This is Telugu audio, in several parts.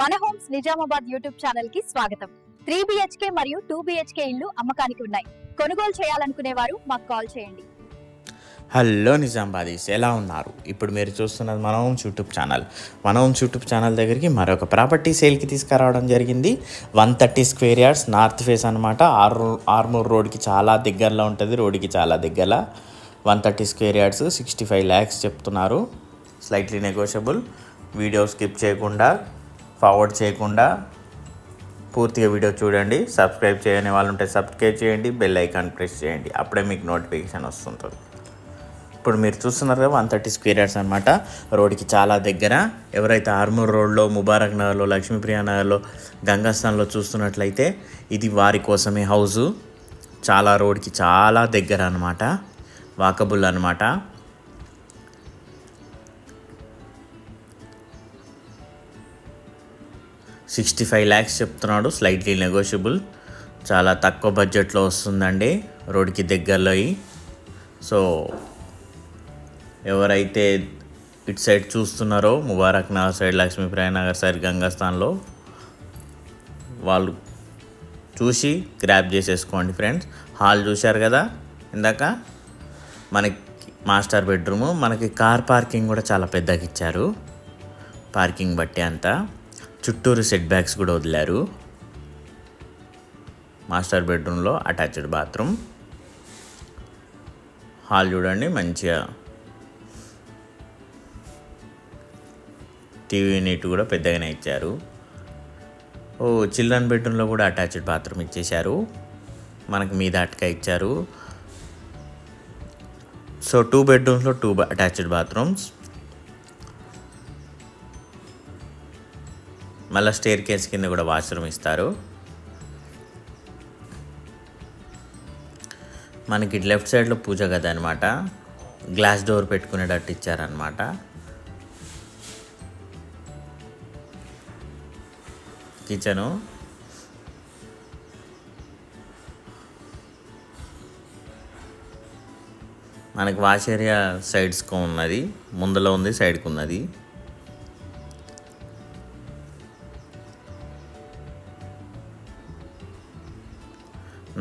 మన హోమ్స్ నిజామాబాద్ యూట్యూబ్ ఛానల్ కి స్వాగతం. 3 BHK మరియు 2 BHK ఇల్లు అమ్మకానికి ఉన్నాయి. కొనుగోలు చేయాలనుకునే వారు మాకు కాల్ చేయండి. హలో నిజామాబాదీస్, ఎలా ఉన్నారు? ఇప్పుడు మీరు చూస్తున్నది మన హోమ్స్ యూట్యూబ్ ఛానల్. మన హోమ్స్ యూట్యూబ్ ఛానల్ దగ్గరికి మరొక ప్రాపర్టీ సేల్కి తీసుకురావడం జరిగింది. 130 స్క్వేర్ యార్డ్స్ నార్త్ ఫేస్ అనమాట. ఆర్మూర్ రోడ్కి చాలా దగ్గరలో ఉంటుంది. రోడ్కి చాలా దగ్గర 130 స్క్వేర్ యార్డ్స్ 65 lakhs చెప్తున్నారు. Slightly negotiable. వీడియో స్కిప్ చేయకుండా, ఫార్వర్డ్ చేయకుండా పూర్తిగా వీడియో చూడండి. సబ్స్క్రైబ్ చేయని వాళ్ళు ఉంటే సబ్స్క్రైబ్ చేయండి, బెల్ ఐకాన్ ప్రెస్ చేయండి, అప్పుడే మీకు నోటిఫికేషన్ వస్తుంటుంది. ఇప్పుడు మీరు చూస్తున్నారు 130 స్క్వేర్ యార్డ్స్ అనమాట. రోడ్కి చాలా దగ్గర. ఎవరైతే ఆర్మూర్ రోడ్లో, ముబారక్ నగర్లో, లక్ష్మీప్రియ నగర్లో, గంగాస్థాన్లో చూస్తున్నట్లయితే ఇది వారి కోసమే హౌజు. చాలా రోడ్కి చాలా దగ్గర అనమాట, వాకబుల్ అనమాట. $65 lakhs చెప్తున్నాడు. Slightly negotiable. చాలా తక్కువ బడ్జెట్లో వస్తుందండి, రోడ్కి దగ్గరలో. సో ఎవరైతే ఇటు సైడ్ చూస్తున్నారో, ముబారక్ నగర్ సైడ్, లక్ష్మీప్రియ నగర్ సైడ్, గంగాస్థాన్లో, వాళ్ళు చూసి గ్రాప్ చేసేసుకోండి ఫ్రెండ్స్. హాల్ చూశారు కదా ఇందాక. మనకి మాస్టర్ బెడ్రూము, మనకి కార్ పార్కింగ్ కూడా చాలా పెద్దగా ఇచ్చారు. పార్కింగ్ బట్టి అంతా చుట్టూరు సెట్ బ్యాక్స్ కూడా వదిలారు. మాస్టర్ బెడ్రూమ్లో అటాచ్డ్ బాత్రూమ్. హాల్ చూడండి, మంచిగా టీవీ యూనిట్ కూడా పెద్దగానే ఇచ్చారు. చిల్డ్రన్ బెడ్రూమ్లో కూడా అటాచ్డ్ బాత్రూమ్ ఇచ్చేశారు. మనకి మీద అటక ఇచ్చారు. So 2 bedrooms 2 attached bathrooms. మళ్ళీ స్టేర్ కేస్ కింద కూడా వాష్రూమ్ ఇస్తారు. మనకి లెఫ్ట్ సైడ్లో పూజ గది అనమాట. గ్లాస్ డోర్ పెట్టుకునేటట్టు ఇచ్చారనమాట. కిచెను. మనకి వాష్ ఏరియా సైడ్స్కి ఉన్నది, ముందులో ఉంది, సైడ్కి ఉన్నది.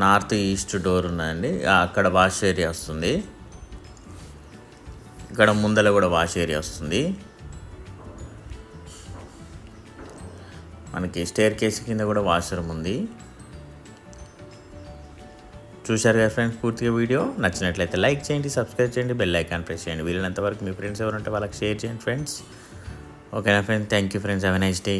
నార్త్ ఈస్ట్ డోర్ ఉన్నదండి. అక్కడ వాష్ ఏరియా వస్తుంది. ఇక్కడ ముందర కూడా వాష్ ఏరియా వస్తుంది. మనకి స్టేర్ కేస్ కింద కూడా వాష్రూమ్ ఉంది. చూశారు కదా ఫ్రెండ్స్ పూర్తిగా వీడియో. నచ్చినట్లయితే లైక్ చేయండి, సబ్స్క్రైబ్ చేయండి, బెల్ ఐకాన్ ప్రెస్ చేయండి. వీలైనంత వరకు మీ ఫ్రెండ్స్ ఎవరుంటే వాళ్ళకి షేర్ చేయండి ఫ్రెండ్స్. ఓకేనా friends? Thank you friends. Have a nice day.